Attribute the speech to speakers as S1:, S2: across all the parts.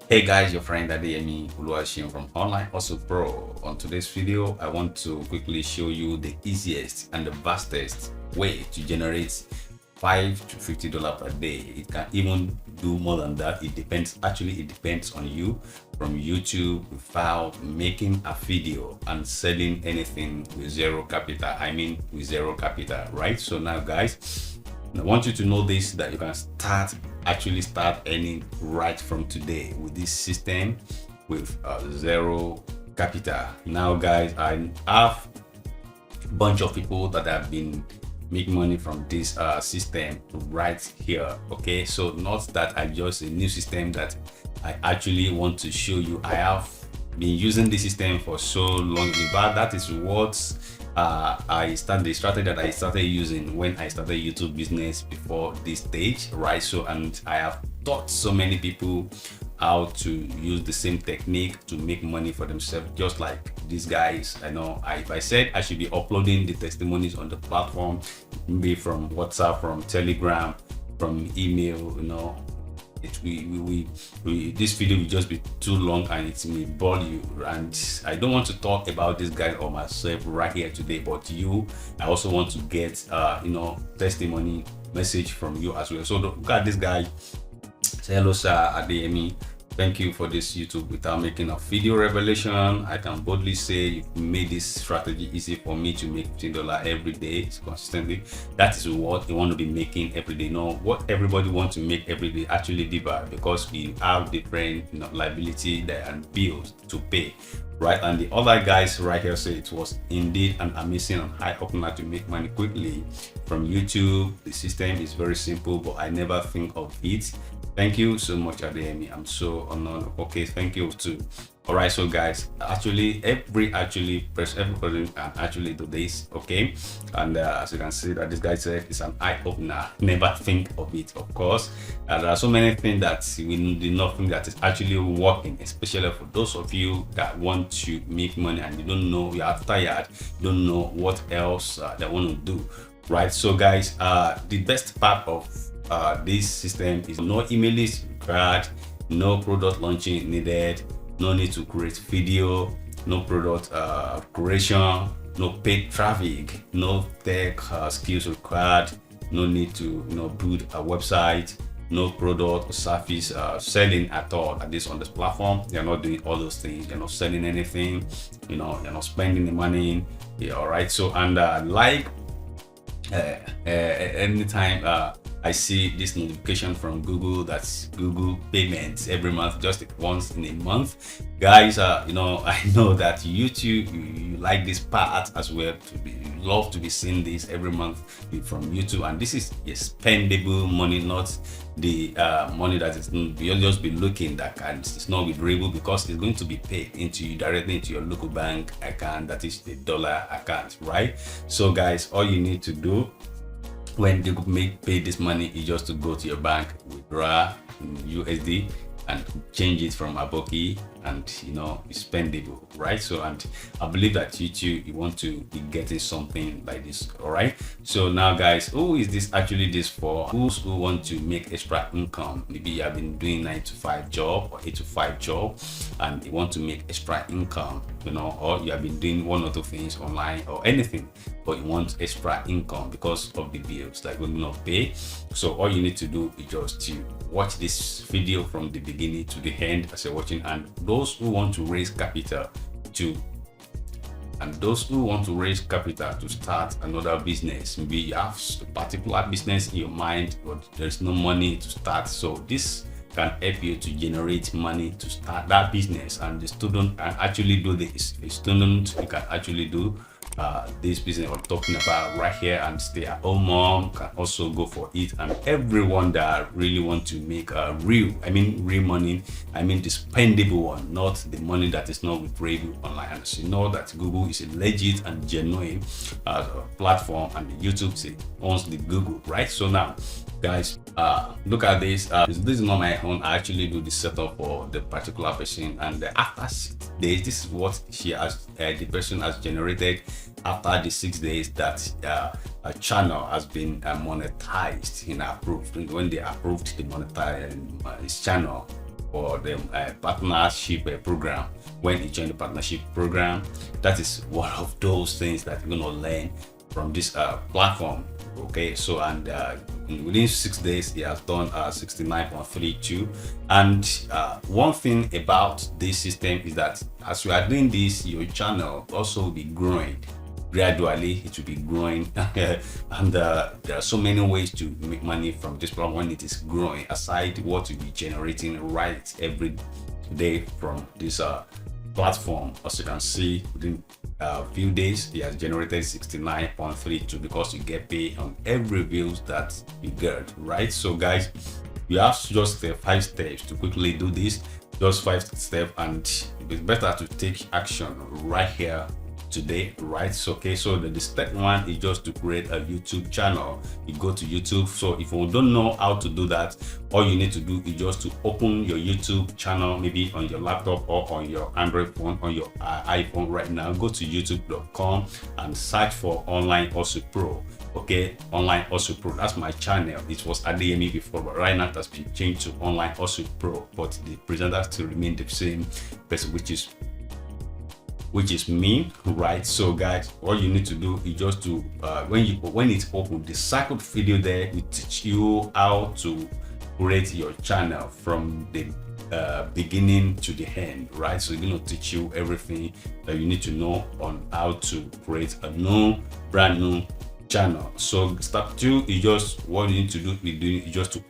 S1: Hey guys, your friend Adeyemi Uluwashim from Online Hustle Pro. On today's video, I want to quickly show you the easiest and the fastest way to generate $5 to $50 per day. It can even do more than that. It depends. Actually, it depends on you. From YouTube without making a video and selling anything with zero capital. I mean, with zero capital, right? So now, guys, I want you to know this, that you can actually start earning right from today with this system with zero capital. Now guys, I have a bunch of people that have been making money from this system right here. Okay, so not that I just a new system that I actually want to show you. I have been using this system for so long. In fact, that is what the strategy that I started using when I started YouTube business before this stage, right? So, and I have taught so many people how to use the same technique to make money for themselves, just like these guys. I know if I said I should be uploading the testimonies on the platform, maybe from WhatsApp, from Telegram, from email, this video will just be too long and it may bore you, and I don't want to talk about this guy or myself right here today, but I also want to get testimony message from you as well. So look at this guy. Say hello, sir Adeyemi. Thank you for this YouTube. Without making a video revelation, I can boldly say you made this strategy easy for me to make $15 every day consistently. That is what you want to be making every day. What everybody wants to make every day actually differ, because we have different liability there and bills to pay, right? And the other guys right here say it was indeed an amazing and high opener to make money quickly from YouTube. The system is very simple, but I never think of it. Thank you so much, Adeyemi. I'm so honored. Okay, thank you too. All right, so guys, everybody can actually do this. Okay, and as you can see that this guy said it's an eye opener. Never think of it. Of course, there are so many things that we did not think that is actually working, especially for those of you that want to make money and you don't know, you are tired, you don't know what else they want to do, right? So guys, the best part of this system is no email is required, no product launching needed, no need to create video, no product creation, no paid traffic, no tech skills required, no need to build a website, no product or service selling at all. At this on this platform, you're not doing all those things. You're not selling anything, you're not spending the money. Yeah, all right. So and anytime I see this notification from Google, that's Google payments every month, just once in a month. Guys, I know that YouTube, you like this part as well, you love to be seeing this every month from YouTube, and this is a spendable money, not the money that is you'll just be looking that it's not withdrawable, because it's going to be paid into you directly into your local bank account, that is the dollar account, right? So guys, all you need to do when they pay this money is just to go to your bank, withdraw in USD and change it from Aboki, and it's spendable, right? So, and I believe that you want to be getting something like this. All right, so now guys, who is this actually this for? Those who want to make extra income. Maybe you have been doing 9 to 5 job or 8 to 5 job and you want to make extra income, or you have been doing one or two things online or anything, but you want extra income because of the bills that will not pay. So all you need to do is just to watch this video from the beginning to the end as you're watching, and those who want to raise capital to start another business. Maybe you have a particular business in your mind, but there's no money to start, so this can help you to generate money to start that business. And the student can actually do this. A student, you can actually do this business I'm talking about right here, and stay at home mom can also go for it. And everyone that really want to make real money, the spendable one, not the money that is not withdrawable online. And so you know that Google is a legit and genuine platform, and the YouTube owns the Google, right? So now guys, look at this. This is not my own. I actually do the setup for the particular person, and after 6 days, this is what the person has generated after the 6 days that a channel has been monetized, approved. When they approved the monetized his channel, for the partnership program. When you join the partnership program, that is one of those things that you're going to learn from this platform. Okay, so and within 6 days he has done 69.32. And one thing about this system is that as you are doing this, your channel also will be growing gradually. It will be growing and there are so many ways to make money from this platform when it is growing, aside what you'll be generating right every day from this platform. As you can see, within a few days he has generated 69.32 because you get paid on every views that you get, right? So guys, you have just 5 steps to quickly do this, just 5 steps, and it's better to take action right here today, right? So okay, so the step 1 is just to create a YouTube channel. You go to YouTube. So if you don't know how to do that, all you need to do is just to open your YouTube channel, maybe on your laptop or on your Android phone, on your iPhone right now. Go to youtube.com and search for Online Hustle Pro. Okay, Online Hustle Pro, that's my channel. It was Adeyemi before, but right now it has been changed to Online Hustle Pro, but the presenter still remain the same person, which is me, right? So guys, all you need to do is just to when it's open, the circle video there will teach you how to create your channel from the beginning to the end, right? So it's going to teach you everything that you need to know on how to create a brand new channel. So step 2 is just what you need to do. Is just to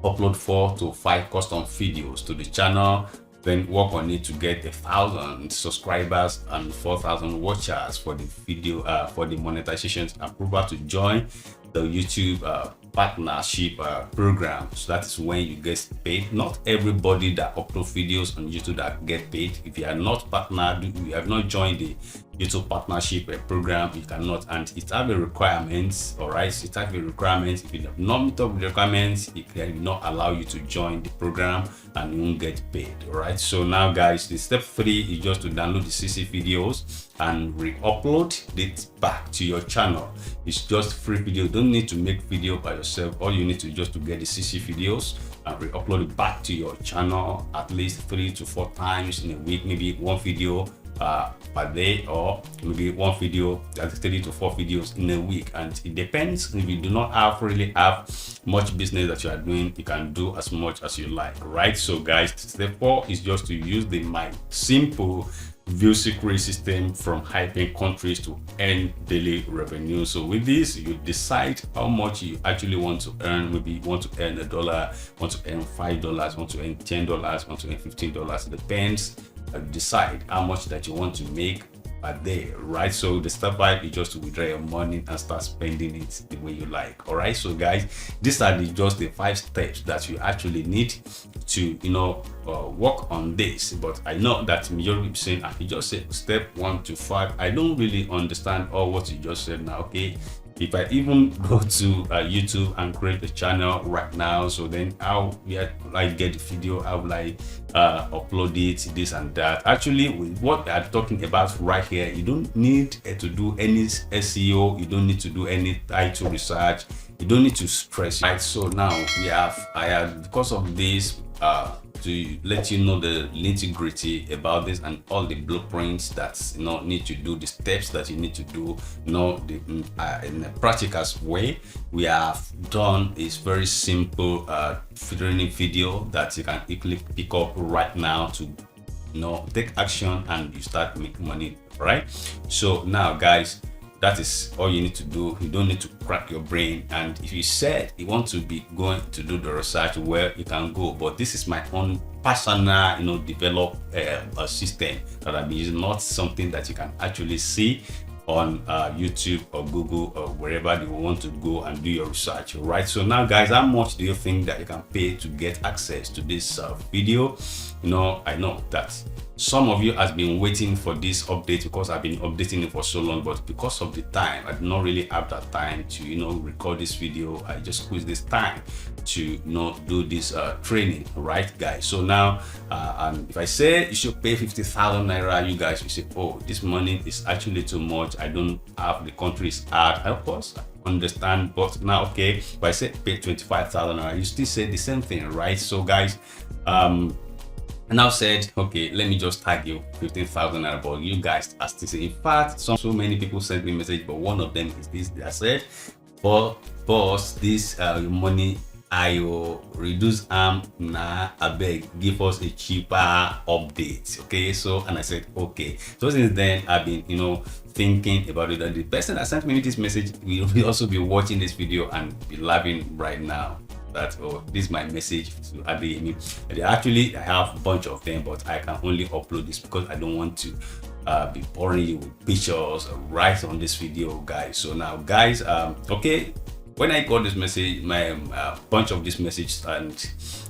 S1: upload 4 to 5 custom videos to the channel, then work on it to get 1,000 subscribers and 4,000 watchers for the video for the monetization approval to join the YouTube partnership program. So that is when you get paid. Not everybody that upload videos on YouTube that get paid. If you are not partnered, you have not joined the YouTube partnership program, you cannot. And it have a requirements. All right, so it have a requirement. If you have not meet up with the requirements, it will not allow you to join the program and you won't get paid. All right, so now guys, the step 3 is just to download the CC videos and re-upload it back to your channel. It's just free video. You don't need to make video by yourself. All you need to just to get the CC videos and re-upload it back to your channel at least 3 to 4 times in a week, maybe 1 video per day, or maybe 1 video, that's 3 to 4 videos in a week. And it depends. If you do not really have much business that you are doing, you can do as much as you like, right? So guys, step 4 is just to use my simple view secret system from high-paying countries to earn daily revenue. So with this, you decide how much you actually want to earn. Maybe you want to earn $1, want to earn $5, want to earn $10, want to earn $15. It depends. Decide how much that you want to make a day, right? So the step 5 is just to withdraw your money and start spending it the way you like. All right, so guys, these are just the 5 steps that you actually need to work on this. But I know that majority saying, I just said step 1 to 5. I don't really understand all what you just said now. Okay, if I even go to YouTube and create a channel right now, so then how will I get the video, how will I upload it, this and that. Actually, with what we are talking about right here, you don't need to do any SEO, you don't need to do any title research, you don't need to stress, right? So now I have because of this to let you know the nitty-gritty about this and all the blueprints that need to do, the steps that you need to do, in a practical way. We have done is very simple training video that you can quickly pick up right now to take action and you start making money, right? So now guys, that is all you need to do. You don't need to crack your brain. And if you said you want to be going to do the research, where you can go, but this is my own personal develop a system that I'm using, not something that you can actually see on YouTube or Google or wherever you want to go and do your research, right? So now guys, how much do you think that you can pay to get access to this video? I know that some of you has been waiting for this update because I've been updating it for so long, but because of the time, I did not really have that time to record this video. I just squeeze this time to do this training, right guys? So now and if I say you should pay 50,000 naira, you guys will say, oh, this money is actually too much, I don't have, the country is hard. Of course I understand, but now okay, if I say pay 25,000 naira, you still say the same thing, right? So guys, I now said, okay, let me just tag you 15,000 naira, but you guys are still saying. In fact, so many people sent me a message, but one of them is this. They said, boss, this money I will reduce nah, I beg, give us a cheaper update. Okay, so, and I said, okay. So since then, I've been, thinking about it, and the person that sent me this message will also be watching this video and be laughing right now. That, oh, this is my message to Adeyemi. Actually, I have a bunch of them, but I can only upload this because I don't want to be boring you with pictures right on this video, guys. So now, guys, okay, when I got this message, my bunch of this message, and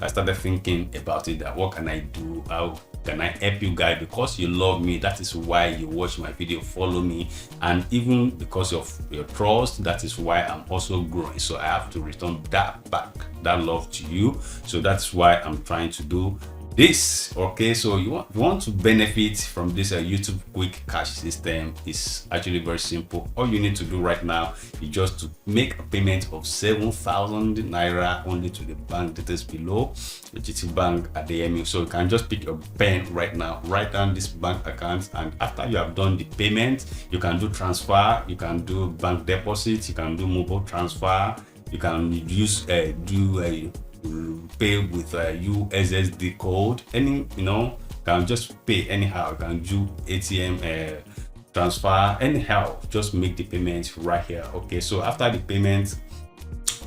S1: I started thinking about it, that what can I do? How can I help you guys? Because you love me, that is why you watch my video, follow me, and even because of your trust, that is why I'm also growing. So I have to return that back, that love to you. So that's why I'm trying to do this. Okay, so you want to benefit from this YouTube quick cash system. Is actually very simple. All you need to do right now is just to make a payment of 7,000 naira only to the bank details below, the GT Bank Adeyemi. So you can just pick your pen right now, write down this bank account, and after you have done the payment, you can do transfer, you can do bank deposit, you can do mobile transfer, you can use pay with a USSD code. Any, can just pay anyhow. You can do ATM transfer anyhow. Just make the payment right here. Okay, so after the payment,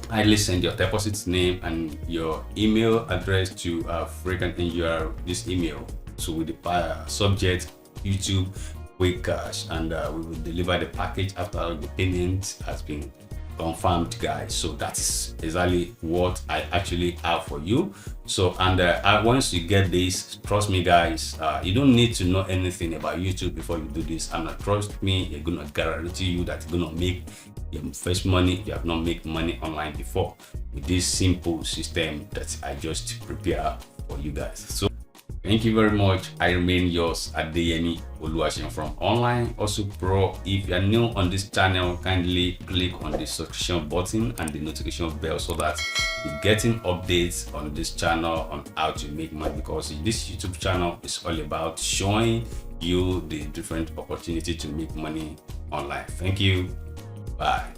S1: kindly send your deposit name and your email address to Frequent NUR, this email. So with the subject YouTube quick cash, and we will deliver the package after the payment has been confirmed, guys. So that's exactly what I actually have for you. So, and once you get this, trust me, guys, you don't need to know anything about YouTube before you do this. And trust me, you're gonna guarantee you that you're gonna make your first money if you have not made money online before, with this simple system that I just prepare for you guys. So thank you very much. I remain yours, Adeyemi Oluwaseun from Online Hustle Pro. If you are new on this channel, kindly click on the subscription button and the notification bell so that you're getting updates on this channel on how to make money, because this YouTube channel is all about showing you the different opportunity to make money online. Thank you. Bye.